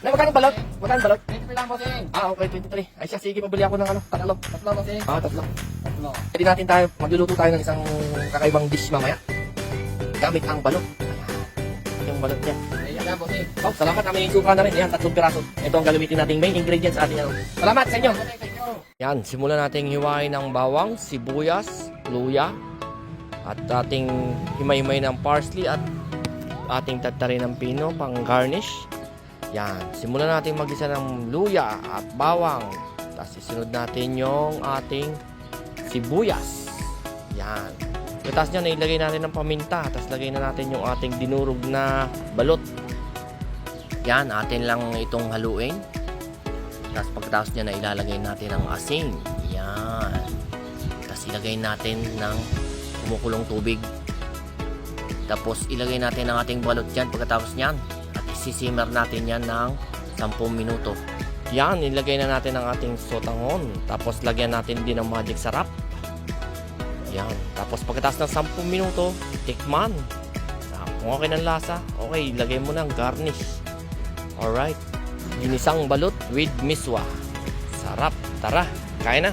Nay, magkano balot? Magkano balot? 23 lang, bossing. Okay, 23. Ay siya, sige, pabili ako ng ano, tatlo. Tatlo, bossing. Tatlo. Tatlo. Pwede natin magluluto tayo ng isang kakaibang dish mamaya. Gamit ang balot. Ayan. Yung balot niya. Ayan, bossing. Oh, salamat. May suka na rin. Yan, 3 piraso. Ito ang gagamitin nating main ingredients sa ating ano. Salamat sa inyo. Thank you. Yan, simulan nating hiwain ng bawang, sibuyas, luya, at ating himay-himay ng parsley at ating tatarin ng pino pang garnish. Yan, simulan natin magisa ng luya at bawang. Tapos isunod natin yung ating sibuyas. Yan. Tapos nyan, ilagay natin ng paminta. Tapos lagay na natin yung ating dinurog na balot. Yan, atin lang itong haluin. Tapos pagkatapos niya na ilalagay natin ang asin. Yan. Tapos ilagay natin ng kumukulong tubig. Tapos ilagay natin ang ating balot dyan pagkatapos niyan. At isisimmer natin yan ng 10 minuto. Yan, ilagay na natin ang ating sotanghon. Tapos lagyan natin din ng magic sarap. Yan. Tapos pagkatapos ng 10 minuto, tikman. Kung okay ng lasa, okay, ilagay mo ng garnish. Alright. Ginisang balot with miswa. Sarap. Tara, kain na.